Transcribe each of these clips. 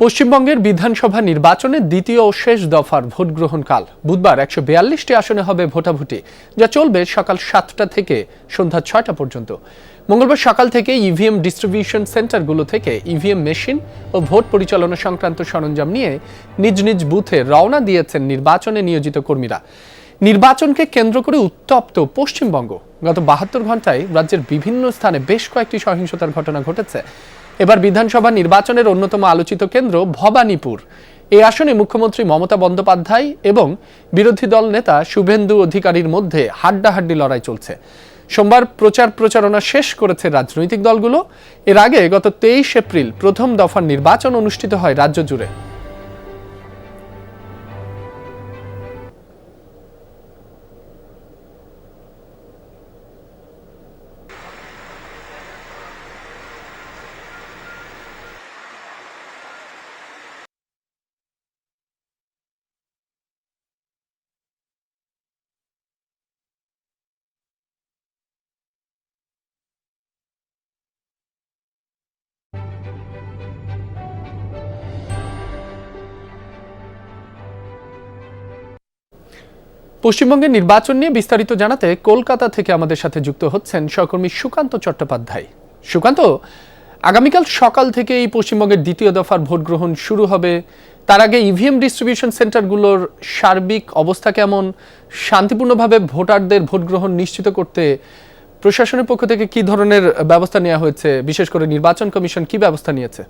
পশ্চিমবঙ্গের বিধানসভা নির্বাচনের দ্বিতীয় ও শেষ দফার ভোট গ্রহণ কাল বুধবার ১৪২টি আসনে হবে ভোটাভুটি, যা চলবে সকাল ৭টা থেকে সন্ধ্যা ৬টা পর্যন্ত। মঙ্গলবার সকাল থেকে ইভিএম ডিস্ট্রিবিউশন সেন্টারগুলো থেকে ইভিএম মেশিন ও ভোট পরিচালনা সংক্রান্ত সরঞ্জাম নিয়ে নিজ নিজ বুথে রওনা দিয়েছেন নির্বাচনে নিয়োজিত কর্মীরা। নির্বাচনকে কেন্দ্র করে উত্তপ্ত পশ্চিমবঙ্গ। গত ৭২ ঘন্টায় রাজ্যের বিভিন্ন স্থানে বেশ কয়েকটি সহিংসতার ঘটনা ঘটেছে। এবার বিধানসভা নির্বাচনের অন্যতম আলোচিত কেন্দ্র ভবানীপুর। এই আসনে মুখ্যমন্ত্রী মমতা বন্দ্যোপাধ্যায় এবং বিরোধী দল নেতা শুভেন্দু অধিকারীর মধ্যে হাড্ডাহাড্ডি লড়াই চলছে। সোমবার প্রচারণা শেষ করেছে রাজনৈতিক দলগুলো। এর আগে গত ২৩ এপ্রিল প্রথম দফার নির্বাচন অনুষ্ঠিত হয় রাজ্য জুড়ে। পশ্চিমবঙ্গের নির্বাচন নিয়ে বিস্তারিত জানাতে কলকাতা থেকে আমাদের সাথে যুক্ত হচ্ছেন সহকর্মী সুকান্ত চট্টোপাধ্যায়। সুকান্ত, আগামীকাল সকাল থেকে এই পশ্চিমবঙ্গের দ্বিতীয় দফার ভোট গ্রহণ শুরু হবে। তার আগে ইভিএম ডিস্ট্রিবিউশন সেন্টারগুলোর সার্বিক অবস্থা কেমন? শান্তিপূর্ণভাবে ভোটারদের ভোট গ্রহণ নিশ্চিত করতে প্রশাসনের পক্ষ থেকে কি ধরনের ব্যবস্থা নেওয়া হয়েছে? বিশেষ করে নির্বাচন কমিশন কি ব্যবস্থা নিয়েছে?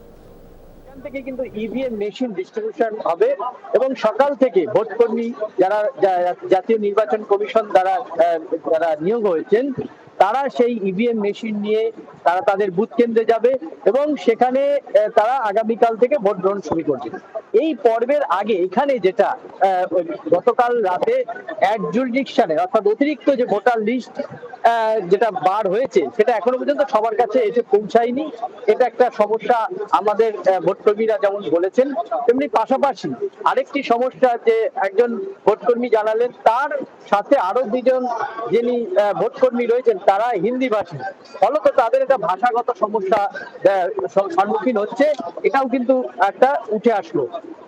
থেকে কিন্তু ইভিএম মেশিন ডিস্ট্রিবিউশন হবে এবং সকাল থেকে ভোটকর্মী যারা জাতীয় নির্বাচন কমিশন যারা নিয়োগ হয়েছেন তারা সেই ইভিএম মেশিন নিয়ে তারা তাদের বুথ কেন্দ্রে যাবে এবং সেখানে তারা আগামীকাল থেকে ভোট গ্রহণ শুরু করবে। এই পর্বের আগে এখানে যেটা গতকাল রাতে এক জুরিডিকশনে অর্থাৎ অতিরিক্ত যে ভোটার লিস্ট যেটা বার হয়েছে সেটা এখনো পর্যন্ত সবার কাছে এসে পৌঁছায়নি। এটা একটা সমস্যা আমাদের ভোটকর্মীরা যেমন বলেছেন, তেমনি পাশাপাশি আরেকটি সমস্যা যে একজন ভোটকর্মী জানালেন তার সাথে আরো দুজন যিনি ভোটকর্মী রয়েছেন তারা হিন্দি ভাষী, ফলত তাদের একটা ভাষাগত সমস্যা সম্মুখীন হচ্ছে, এটাও কিন্তু একটা উঠে আসলো।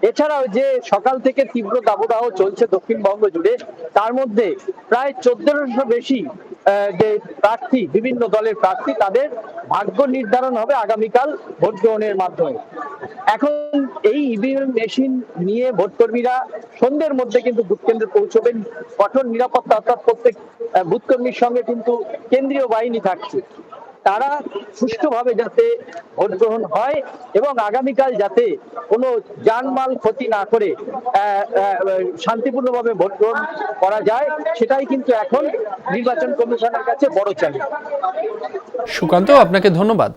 এছাড়াও যে সকাল থেকে তীব্র দাবদাহ চলছে দক্ষিণবঙ্গ জুড়ে, তার মধ্যে প্রায় ১৪০০ বেশি যে প্রার্থী, বিভিন্ন দলের প্রার্থী, তাদের ভাগ্য নির্ধারণ হবে আগামীকাল ভোট গ্রহণের মাধ্যমে। এখন এই ইভিএম মেশিন নিয়ে ভোটকর্মীরা সন্ধ্যের মধ্যে কিন্তু বুথ কেন্দ্রে পৌঁছবেন। কঠোর নিরাপত্তা, অর্থাৎ প্রত্যেক বুথকর্মীর সঙ্গে কিন্তু কেন্দ্রীয় বাহিনী থাকছে। তারা সুষ্ঠুভাবে যাতে ভোট গ্রহণ হয় এবং আগামীকাল যাতে কোনো জানমাল ক্ষতি না করে শান্তিপূর্ণভাবে ভোট গ্রহণ করা যায়, সেটাই কিন্তু এখন নির্বাচন কমিশনের কাছে বড় চ্যালেঞ্জ। সুকান্ত, আপনাকে ধন্যবাদ।